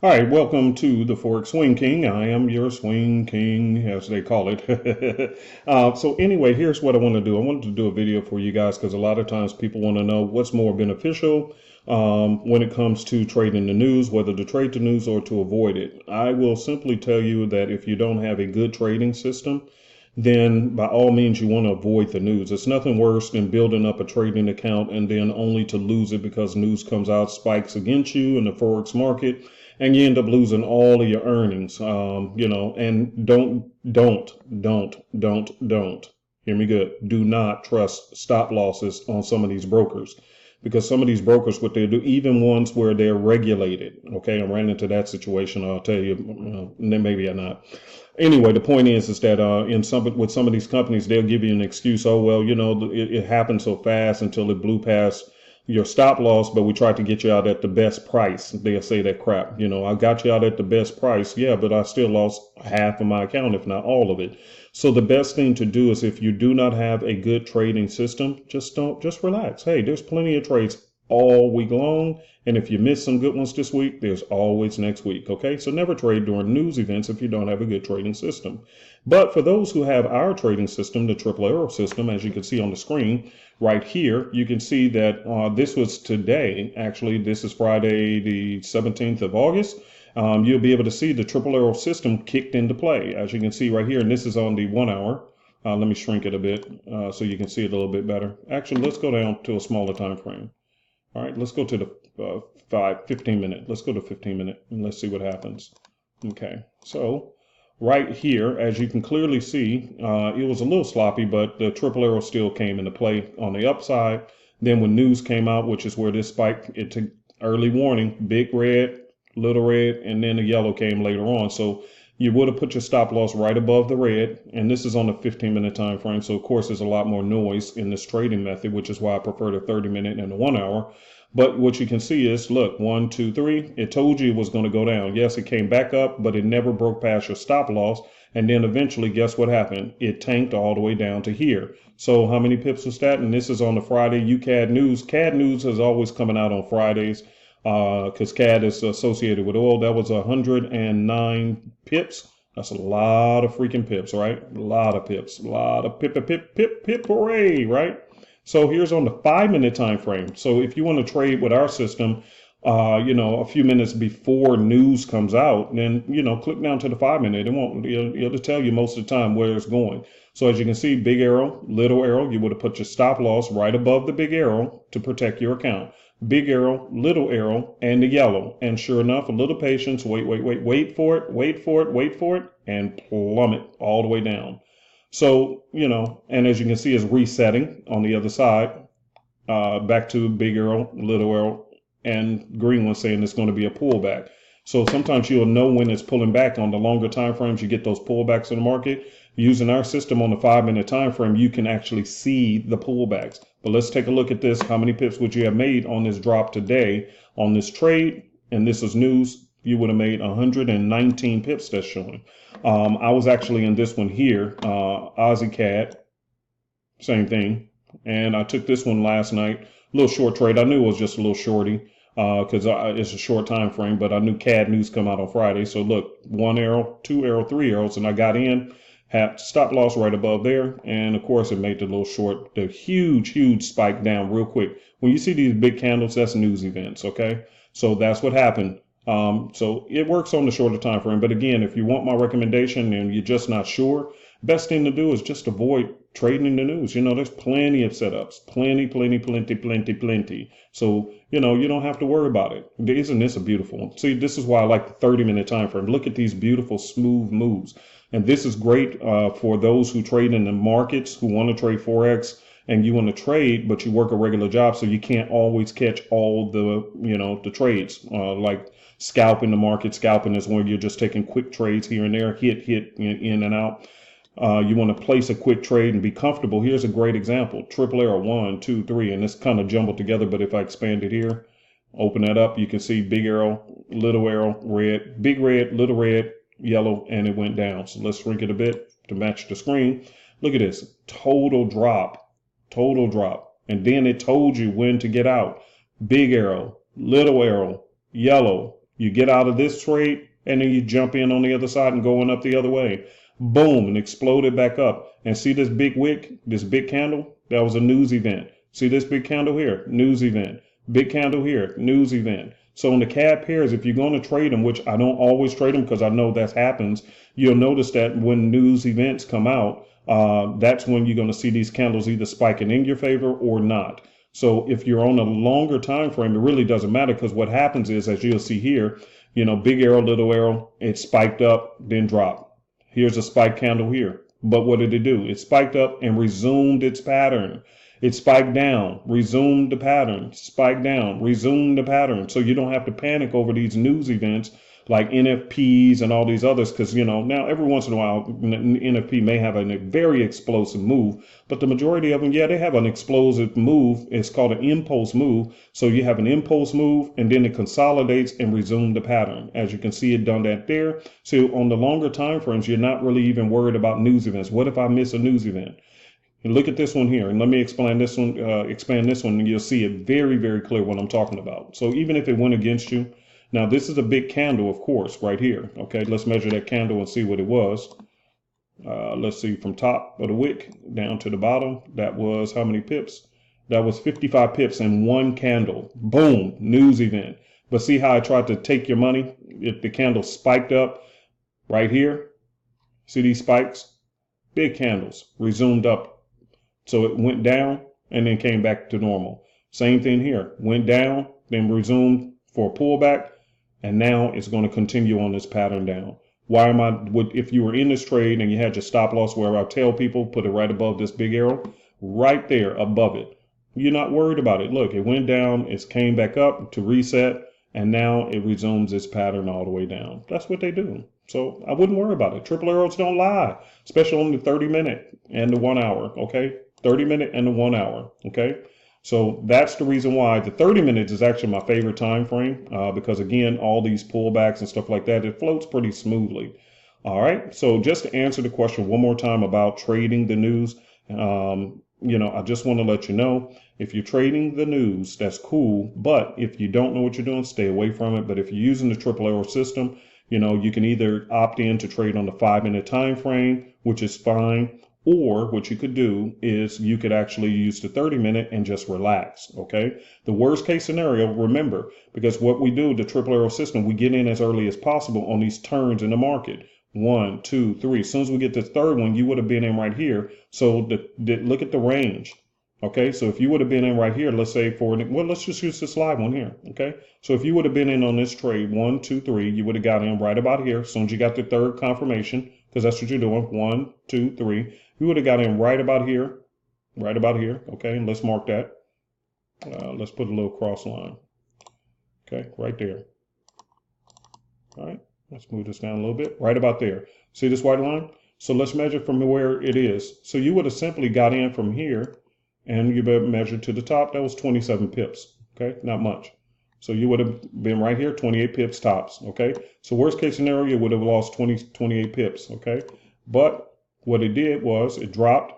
All right, welcome to the Forex Swing King. I am your Swing King, as they call it. So anyway, here's what I want to do. I wanted to do a video for you guys because a lot of times people want to know what's more beneficial when it comes to trading the news, whether to trade the news or to avoid it. I will simply tell you that if you don't have a good trading system, then by all means you want to avoid the news. It's nothing worse than building up a trading account and then only to lose it because news comes out, spikes against you in the Forex market, and you end up losing all of your earnings. And don't hear me good. Do not trust stop losses on some of these brokers because some of these brokers, what they do, even ones where they're regulated. Okay, I ran into that situation. I'll tell you, then maybe I'm not. Anyway, the point is that with some of these companies, they'll give you an excuse. Oh well, it happened so fast until it blew past your stop loss, but we tried to get you out at the best price. They'll say that crap. I got you out at the best price. Yeah, but I still lost half of my account, if not all of it. So the best thing to do is if you do not have a good trading system, just relax. Hey, there's plenty of trades all week long. And if you miss some good ones this week, there's always next week. Okay, so never trade during news events if you don't have a good trading system. But for those who have our trading system, the triple arrow system, as you can see on the screen right here, you can see that this was today. Actually, this is Friday, the 17th of August. You'll be able to see the triple arrow system kicked into play, as you can see right here. And this is on the 1 hour. Let me shrink it a bit so you can see it a little bit better. Actually, let's go down to a smaller time frame. All right, let's go to the 15 minute. Let's go to 15 minute and let's see what happens. Okay, so right here, as you can clearly see, it was a little sloppy, but the triple arrow still came into play on the upside. Then when news came out, which is where this spike, it took early warning, big red, little red, and then the yellow came later on. So you would have put your stop loss right above the red, and this is on the 15-minute time frame. So of course there's a lot more noise in this trading method, which is why I prefer the 30-minute and the 1 hour. But what you can see is, look, 1, 2, 3, it told you it was going to go down. Yes, it came back up, but it never broke past your stop loss. And then eventually, guess what happened? It tanked all the way down to here. So how many pips was that? And this is on the Friday UCAD news. CAD news is always coming out on Fridays because CAD is associated with oil. That was 109 pips. That's a lot of freaking pips, right? A lot of pips. A lot of pip, hooray, right? So here's on the 5-minute time frame. So if you want to trade with our system, a few minutes before news comes out, then, click down to the 5-minute. It'll tell you most of the time where it's going. So as you can see, big arrow, little arrow, you would have put your stop loss right above the big arrow to protect your account. Big arrow, little arrow, and the yellow. And sure enough, a little patience, wait for it, and plummet all the way down. So, and as you can see, it's resetting on the other side, back to big arrow, little arrow, and green one saying it's going to be a pullback. So sometimes you'll know when it's pulling back on the longer time frames. You get those pullbacks in the market. Using our system on the 5-minute time frame, you can actually see the pullbacks. But let's take a look at this. How many pips would you have made on this drop today on this trade? And this is news. You would have made 119 pips. That's showing. I was actually in this one here, Aussie CAD, same thing. And I took this one last night, a little short trade. I knew it was just a little shorty because it's a short time frame, but I knew CAD news come out on Friday. So look, 1 arrow, 2 arrow, 3 arrows, and I got in, had stop loss right above there. And of course it made the little short, the huge spike down real quick. When you see these big candles, that's news events. Okay. So that's what happened. So it works on the shorter time frame. But again, if you want my recommendation and you're just not sure, best thing to do is just avoid trading in the news. There's plenty of setups, plenty. So, you don't have to worry about it. Isn't this a beautiful one? See, this is why I like the 30-minute time frame. Look at these beautiful smooth moves. And this is great for those who trade in the markets, who want to trade Forex, and you want to trade, but you work a regular job, so you can't always catch all the trades, like scalping the market. Scalping is when you're just taking quick trades here and there, hit in and out. You want to place a quick trade and be comfortable. Here's a great example. Triple arrow, 1, 2, 3, and it's kind of jumbled together, but if I expand it here, open that up, you can see big arrow, red, big red, little red, yellow, and it went down. So let's shrink it a bit to match the screen. Look at this, total drop. And then it told you when to get out. Big arrow, little arrow, yellow, You get out of this trade and then you jump in on the other side and going up the other way. Boom, and exploded back up. And see this big wick, this big candle? That was a news event. See this big candle here? News event. Big candle here, news event. So in the CAD pairs, if you're going to trade them, which I don't always trade them because I know that happens, you'll notice that when news events come out, that's when you're going to see these candles either spiking in your favor or not. So if you're on a longer time frame, it really doesn't matter because what happens is, as you'll see here, big arrow, little arrow, it spiked up, then dropped. Here's a spike candle here. But what did it do? It spiked up and resumed its pattern. It spiked down, resumed the pattern, spiked down, resumed the pattern. So you don't have to panic over these news events like NFPs and all these others because, now every once in a while, NFP may have a very explosive move, but the majority of them, yeah, they have an explosive move. It's called an impulse move. So you have an impulse move and then it consolidates and resumes the pattern. As you can see, it done that there. So on the longer time frames, you're not really even worried about news events. What if I miss a news event? And look at this one here, and let me explain this one, expand this one, and you'll see it very, very clear what I'm talking about. So even if it went against you, now this is a big candle, of course, right here. Okay, let's measure that candle and see what it was. Let's see, from top of the wick down to the bottom, that was how many pips? That was 55 pips in one candle. Boom, news event. But see how I tried to take your money? If the candle spiked up right here, see these spikes? Big candles, resumed up. So it went down and then came back to normal. Same thing here. Went down, then resumed for a pullback, and now it's going to continue on this pattern down. Why am I, if you were in this trade and you had your stop loss where I tell people, put it right above this big arrow, right there above it. You're not worried about it. Look, it went down, it came back up to reset, and now it resumes its pattern all the way down. That's what they do. So I wouldn't worry about it. Triple arrows don't lie, especially on the 30-minute and the 1 hour, okay? 30-minute and the 1 hour, okay? So that's the reason why the 30 minutes is actually my favorite time frame because, again, all these pullbacks and stuff like that, it floats pretty smoothly. All right, so just to answer the question one more time about trading the news, I just want to let you know, if you're trading the news, that's cool. But if you don't know what you're doing, stay away from it. But if you're using the triple arrow system, you can either opt in to trade on the 5-minute time frame, which is fine. Or what you could do is you could actually use the 30-minute and just relax, okay? The worst case scenario, remember, because what we do, the triple arrow system, we get in as early as possible on these turns in the market. 1, 2, 3. As soon as we get to the third one, you would have been in right here. So look at the range, okay? So if you would have been in right here, let's say let's just use this live one here, okay? So if you would have been in on this trade, 1, 2, 3, you would have got in right about here. As soon as you got the third confirmation, because that's what you're doing, 1, 2, 3. You would have got in right about here, okay? And let's mark that. Let's put a little cross line, okay? Right there. All right, let's move this down a little bit, right about there. See this white line? So let's measure from where it is. So you would have simply got in from here, and you better measure to the top. That was 27 pips, okay? Not much. So you would have been right here, 28 pips tops, okay? So worst case scenario, you would have lost 28 pips, okay? But what it did was it dropped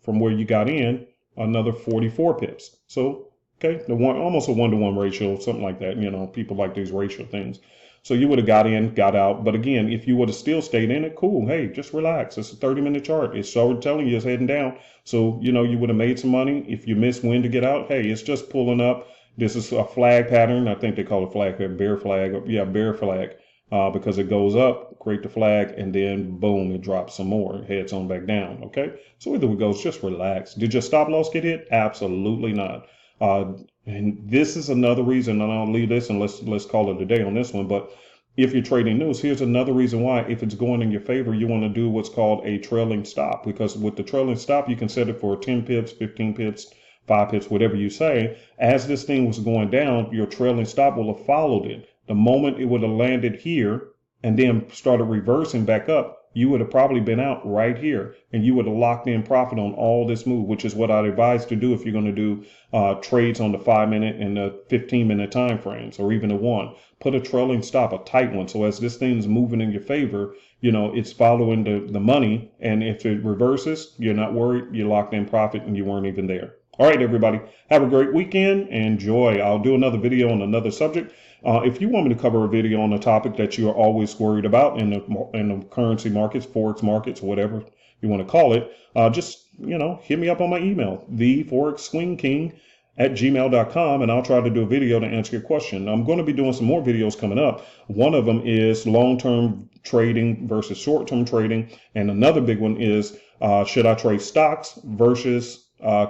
from where you got in another 44 pips. So, okay, almost a 1-to-1 ratio, something like that. People like these ratio things. So you would have got in, got out. But again, if you would have still stayed in it, cool. Hey, just relax. It's a 30-minute chart. It's already telling you it's heading down. So, you would have made some money. If you miss when to get out, hey, it's just pulling up. This is a flag pattern. I think they call it flag, bear flag. Yeah, bear flag. Because it goes up, create the flag, and then boom, it drops some more, heads on back down, okay? So either it goes, just relax. Did your stop loss get hit? Absolutely not. And this is another reason, and I'll leave this and let's call it a day on this one, but if you're trading news, here's another reason why, if it's going in your favor, you want to do what's called a trailing stop, because with the trailing stop, you can set it for 10 pips, 15 pips, 5 pips, whatever you say. As this thing was going down, your trailing stop will have followed it. The moment it would have landed here and then started reversing back up, you would have probably been out right here and you would have locked in profit on all this move, which is what I'd advise to do if you're going to do trades on the 5-minute and the 15-minute time frames, or even the 1. Put a trailing stop, a tight one. So as this thing's moving in your favor, it's following the money. And if it reverses, you're not worried. You locked in profit and you weren't even there. All right, everybody, have a great weekend. Enjoy. I'll do another video on another subject. If you want me to cover a video on a topic that you're always worried about in the currency markets, Forex markets, whatever you want to call it, just, hit me up on my email, theforexswingking@gmail.com, and I'll try to do a video to answer your question. I'm going to be doing some more videos coming up. One of them is long-term trading versus short-term trading. And another big one is, should I trade stocks versus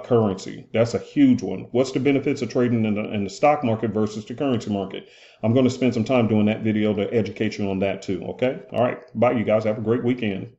currency? That's a huge one. What's the benefits of trading in the stock market versus the currency market? I'm going to spend some time doing that video to educate you on that too. Okay. All right. Bye, you guys. Have a great weekend.